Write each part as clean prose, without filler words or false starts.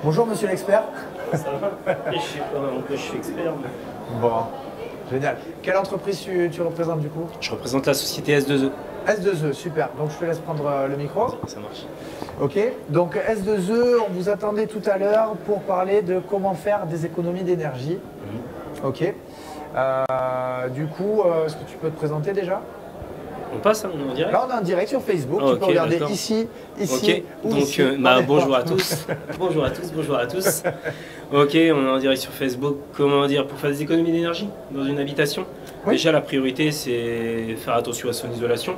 Bonjour monsieur l'expert. Ça va? Je suis expert. Bon, génial. Quelle entreprise tu représentes du coup? Je représente la société S2E. S2E, super. Donc je te laisse prendre le micro. Ça marche. Ok, donc S2E, on vous attendait tout à l'heure pour parler de comment faire des économies d'énergie. Ok. Du coup, est-ce que tu peux te présenter déjà? On passe, hein, on est en direct? Là, on est en direct sur Facebook. Oh, tu peux ok, regarder d'accord. ici Ok, ou donc ici. bonjour à tous. Bonjour à tous, bonjour à tous. Ok, on est en direct sur Facebook. Comment dire, pour faire des économies d'énergie dans une habitation? Oui. Déjà, la priorité, c'est faire attention à son isolation.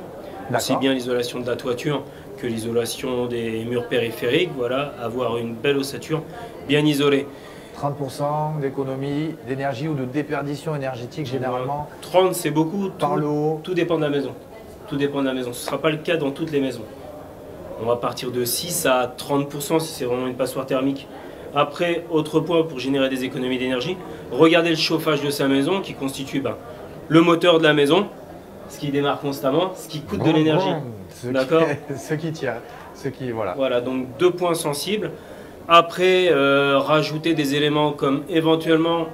Aussi bien l'isolation de la toiture que l'isolation des murs périphériques. Voilà, avoir une belle ossature bien isolée. 30% d'économie d'énergie ou de déperdition énergétique généralement. 30, c'est beaucoup. Par le haut. Tout dépend de la maison. Tout dépend de la maison. Ce ne sera pas le cas dans toutes les maisons. On va partir de 6 à 30% si c'est vraiment une passoire thermique. Après, autre point pour générer des économies d'énergie, regardez le chauffage de sa maison qui constitue le moteur de la maison, ce qui démarre constamment, ce qui coûte de l'énergie. D'accord ? Ce qui tient. Voilà. Voilà, donc 2 points sensibles. Après, rajouter des éléments comme éventuellement,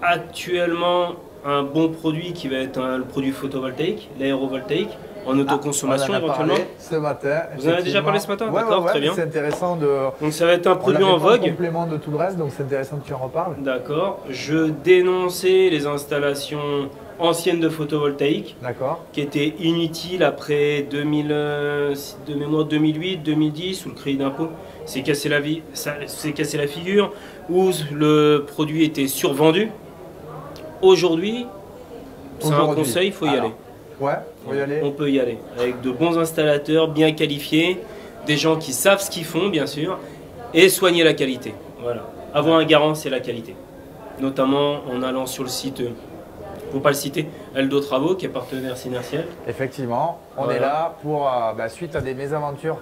actuellement, un bon produit qui va être le produit photovoltaïque, l'aérovoltaïque, en autoconsommation on en a éventuellement. parlé ce matin. Vous en avez déjà parlé ce matin? Ouais, D'accord, très bien. C'est intéressant de. Donc ça va être un produit en vogue. En complément de tout le reste, donc c'est intéressant que tu en reparles. D'accord. Je dénonçais les installations anciennes de photovoltaïque. D'accord. Qui étaient inutiles après 2008, 2010 où le crédit d'impôt s'est cassé la figure, où le produit était survendu. Aujourd'hui, c'est un conseil, il faut y aller. Ouais, faut y aller. On peut y aller avec de bons installateurs bien qualifiés, des gens qui savent ce qu'ils font bien sûr, et soigner la qualité. Voilà. Avoir un garant, c'est la qualité. Notamment en allant sur le site, pour ne pas le citer, Eldo Travaux qui est partenaire Synertiel. Effectivement, on est là pour, suite à des mésaventures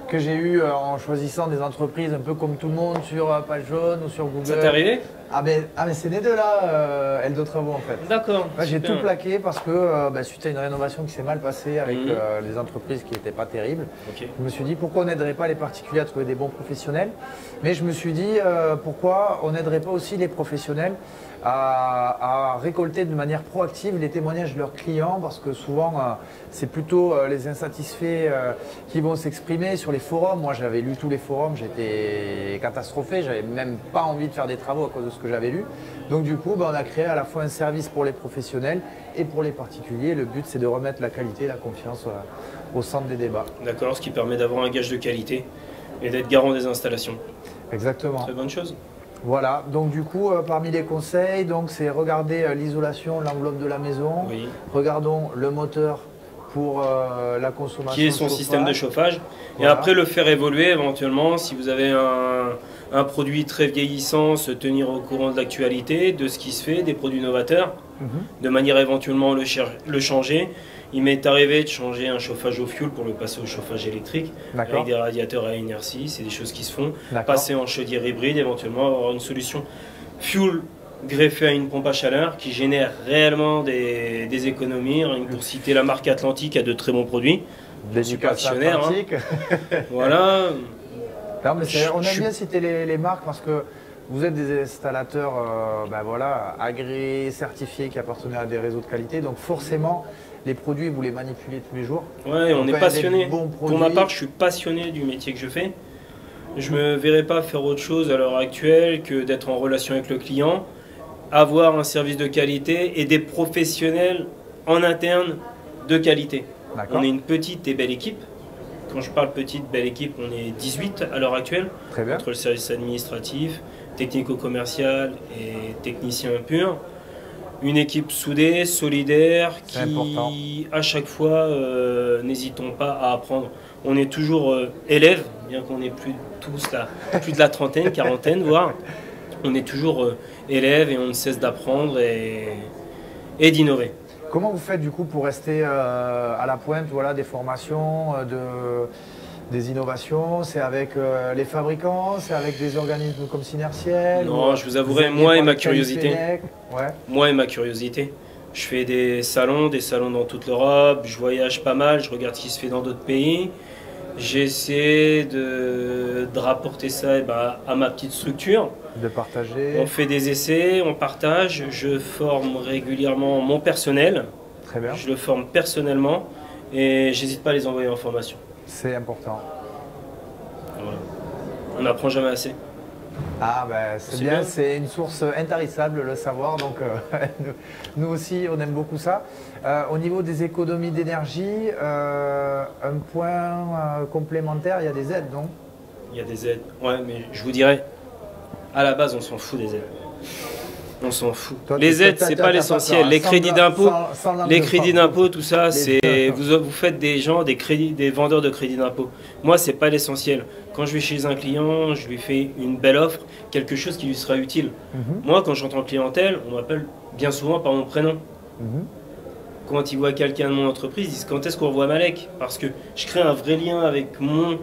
que j'ai eues en choisissant des entreprises un peu comme tout le monde sur Page Jaune ou sur Google. Ça t'est arrivé? Mais c'est né de là, Eldo Travaux en fait. D'accord. J'ai tout plaqué parce que suite à une rénovation qui s'est mal passée avec les entreprises qui n'étaient pas terribles, je me suis dit pourquoi on n'aiderait pas les particuliers à trouver des bons professionnels. Mais je me suis dit pourquoi on n'aiderait pas aussi les professionnels à récolter de manière proactive les témoignages de leurs clients, parce que souvent c'est plutôt les insatisfaits qui vont s'exprimer sur les forums. Moi j'avais lu tous les forums, j'étais catastrophé, j'avais même pas envie de faire des travaux à cause de ce que j'avais lu. Donc du coup on a créé à la fois un service pour les professionnels et pour les particuliers. Le but c'est de remettre la qualité et la confiance au centre des débats. D'accord, ce qui permet d'avoir un gage de qualité et d'être garant des installations. Exactement. Très bonne chose. Voilà, donc du coup, parmi les conseils, c'est regarder l'isolation, l'enveloppe de la maison. Oui. Regardons le moteur pour la consommation. Qui est son système de chauffage. Voilà. Et après, le faire évoluer éventuellement. Si vous avez un produit très vieillissant, se tenir au courant de l'actualité, de ce qui se fait, des produits novateurs, de manière éventuellement le changer. Il m'est arrivé de changer un chauffage au fioul pour le passer au chauffage électrique avec des radiateurs à inertie, c'est des choses qui se font. Passer en chaudière hybride, éventuellement avoir une solution fuel greffée à une pompe à chaleur qui génère réellement des économies. Pour citer la marque Atlantique, a de très bons produits. Des super actionnaires. Voilà. Non, mais on aime bien citer les marques parce que vous êtes des installateurs agréés, certifiés, qui appartenaient à des réseaux de qualité. Donc forcément, les produits, vous les manipulez tous les jours. Ouais, on est passionné. Pour ma part, je suis passionné du métier que je fais. Je ne me verrais pas faire autre chose à l'heure actuelle que d'être en relation avec le client, avoir un service de qualité et des professionnels en interne de qualité. On est une petite et belle équipe. Quand je parle petite, belle équipe, on est 18 à l'heure actuelle. Très bien. Entre le service administratif, technico-commercial et technicien pur. Une équipe soudée, solidaire, qui à chaque fois n'hésitons pas à apprendre. On est toujours élèves, bien qu'on ait plus de la trentaine, quarantaine voire. On est toujours élèves et on ne cesse d'apprendre et d'innover. Comment vous faites du coup pour rester à la pointe des formations, des innovations? C'est avec les fabricants? C'est avec des organismes comme Synertiel? Non, je vous avouerai, moi et ma curiosité. Ouais. Moi et ma curiosité. Je fais des salons dans toute l'Europe, je voyage pas mal, je regarde ce qui se fait dans d'autres pays. J'ai essayé de rapporter ça à ma petite structure. De partager. On fait des essais, on partage. Je forme régulièrement mon personnel. Très bien. Je le forme personnellement et j'hésite pas à les envoyer en formation. C'est important. Voilà. On n'apprend jamais assez. Ah ben c'est bien, c'est une source intarissable le savoir, donc nous aussi on aime beaucoup ça. Au niveau des économies d'énergie, un point complémentaire, il y a des aides, non? Il y a des aides, ouais, mais je vous dirais, à la base on s'en fout des aides. On s'en fout. Toi, les aides, c'est pas l'essentiel. Les crédits d'impôt, tout ça, c'est vous faites des gens, des vendeurs de crédits d'impôt. Moi, c'est pas l'essentiel. Quand je vais chez un client, je lui fais une belle offre, quelque chose qui lui sera utile. Moi, quand j'entre en clientèle, on m'appelle bien souvent par mon prénom. Quand ils voient quelqu'un de mon entreprise, ils disent quand est-ce qu'on revoit Malek? Parce que je crée un vrai lien avec mon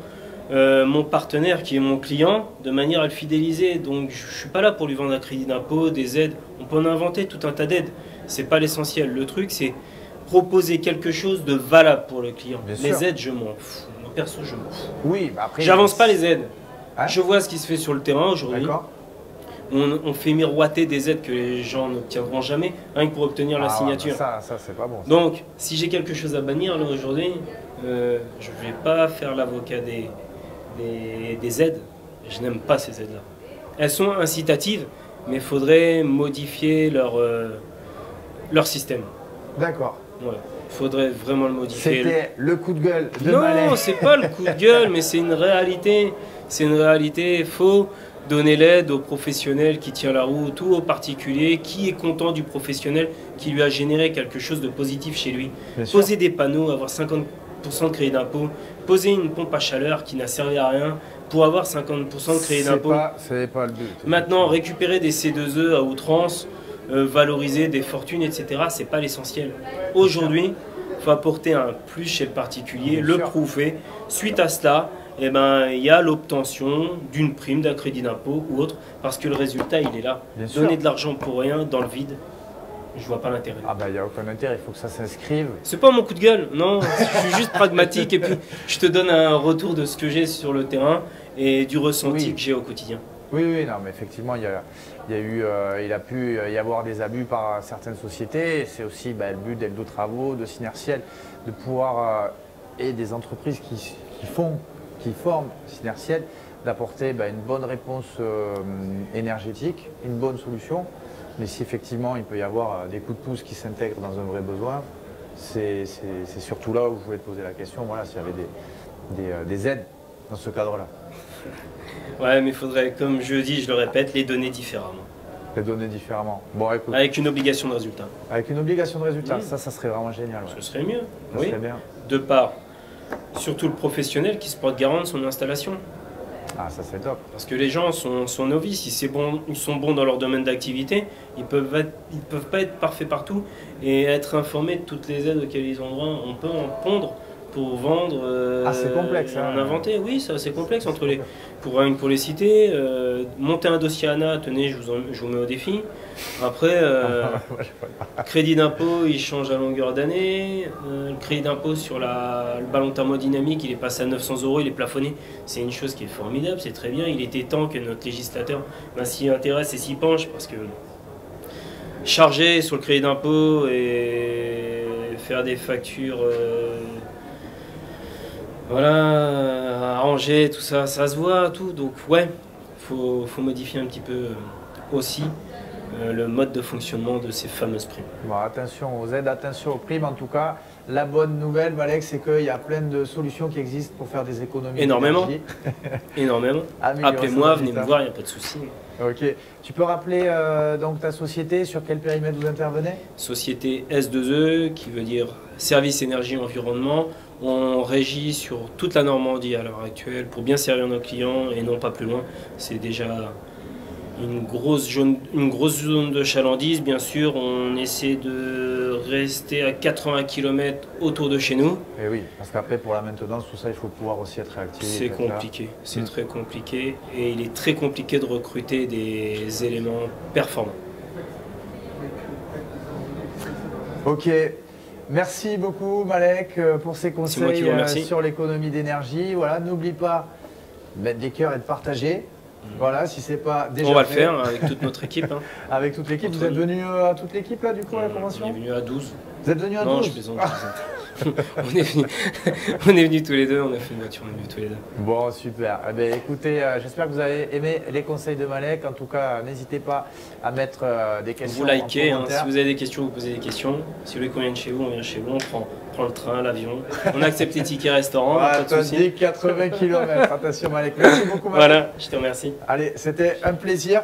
partenaire qui est mon client, de manière à le fidéliser. Donc je ne suis pas là pour lui vendre un crédit d'impôt, des aides. On peut en inventer tout un tas d'aides. C'est pas l'essentiel. Le truc, c'est proposer quelque chose de valable pour le client. Les aides, je m'en fous. Moi, perso, je m'en fous. Oui, bah après... J'avance pas les aides. Hein? Je vois ce qui se fait sur le terrain aujourd'hui. D'accord. On fait miroiter des aides que les gens n'obtiendront jamais, rien que pour obtenir la signature. Ouais, ça c'est pas bon. Ça. Donc, si j'ai quelque chose à bannir là aujourd'hui, je ne vais pas faire l'avocat des aides. Je n'aime pas ces aides-là. Elles sont incitatives, mais il faudrait modifier leur système. D'accord. Voilà. Il faudrait vraiment le modifier. C'était le coup de gueule de Malek. Non, c'est pas le coup de gueule, mais c'est une réalité. C'est une réalité. Il faut donner l'aide aux professionnels qui tient la route ou aux particuliers qui est content du professionnel qui lui a généré quelque chose de positif chez lui. Poser des panneaux, avoir 50% de crédit d'impôt, poser une pompe à chaleur qui n'a servi à rien pour avoir 50% de crédit d'impôt. C'est pas le but. Maintenant, récupérer des C2E à outrance, valoriser des fortunes, etc., c'est pas l'essentiel. Aujourd'hui, il faut apporter un plus chez le particulier, le prouver. Suite à cela, il y a l'obtention d'une prime, d'un crédit d'impôt ou autre, parce que le résultat, il est là. Donner de l'argent pour rien, dans le vide, je vois pas l'intérêt. Ah bah il n'y a aucun intérêt, il faut que ça s'inscrive. C'est pas mon coup de gueule, non, je suis juste pragmatique et puis je te donne un retour de ce que j'ai sur le terrain et du ressenti que j'ai au quotidien. Oui, non, mais effectivement, il a pu y avoir des abus par certaines sociétés. C'est aussi le but d'Eldo Travaux, de Synertiel, de pouvoir, et des entreprises qui forment Synertiel, d'apporter une bonne réponse énergétique, une bonne solution. Mais si effectivement il peut y avoir des coups de pouce qui s'intègrent dans un vrai besoin, c'est surtout là où je voulais te poser la question, voilà, s'il y avait des aides dans ce cadre-là. Ouais, mais il faudrait, comme je dis, je le répète, les donner différemment. Les donner différemment. Bon, écoute. Avec une obligation de résultat. Avec une obligation de résultat, ça serait vraiment génial. Ouais. Ce serait mieux. Ça serait bien. De part, surtout le professionnel qui se porte garant de son installation. Ah, ça c'est top. Parce que les gens sont novices, ils sont bons dans leur domaine d'activité, ils peuvent pas être parfaits partout et être informés de toutes les aides auxquelles ils ont droit. On peut en pondre pour vendre, c'est complexe, en inventer. Oui, c'est assez complexe pour les citer. Monter un dossier ANA, tenez, je vous mets au défi. Après, crédit d'impôt, il change à longueur d'année. Le crédit d'impôt sur le ballon thermodynamique, il est passé à 900 €, il est plafonné. C'est une chose qui est formidable, c'est très bien. Il était temps que notre législateur s'y intéresse et s'y penche parce que charger sur le crédit d'impôt et faire des factures, arranger, tout ça, ça se voit, tout. Donc ouais, faut modifier un petit peu aussi le mode de fonctionnement de ces fameuses primes. Bon, attention aux aides, attention aux primes. En tout cas, la bonne nouvelle, Malek, c'est qu'il y a plein de solutions qui existent pour faire des économies. Énormément. Énormément. Appelez-moi, venez me voir, il n'y a pas de souci. Ok. Tu peux rappeler donc ta société, sur quel périmètre vous intervenez? Société S2E, qui veut dire Service Énergie Environnement. On régit sur toute la Normandie à l'heure actuelle pour bien servir nos clients et non pas plus loin. C'est déjà une grosse zone de chalandise. Bien sûr, on essaie de rester à 80 km autour de chez nous. Et oui, parce qu'après pour la maintenance, tout ça, il faut pouvoir aussi être réactif. C'est compliqué, c'est très compliqué et il est très compliqué de recruter des éléments performants. Ok. Merci beaucoup Malek pour ces conseils sur l'économie d'énergie. Voilà, n'oublie pas de mettre des cœurs et de partager. Voilà, si c'est pas déjà on va le faire avec toute notre équipe. Hein. Avec toute l'équipe. Vous êtes venu à toute l'équipe là du coup à la convention? On est venu à 12. Vous êtes venu à 12? Non, je plaisante. on est venus tous les deux, on a fait une voiture, on est venus tous les deux. Bon, super. Eh bien, écoutez, j'espère que vous avez aimé les conseils de Malek. En tout cas, n'hésitez pas à mettre des questions. Vous likez, hein, si vous avez des questions, vous posez des questions. Si vous voulez qu'on vienne chez vous, on vient chez vous, on prend le train, l'avion. On accepte les tickets restaurants. Ouais, pas de souci. 80 km. Attention Malek. Merci beaucoup Malek. Voilà, je te remercie. Allez, c'était un plaisir.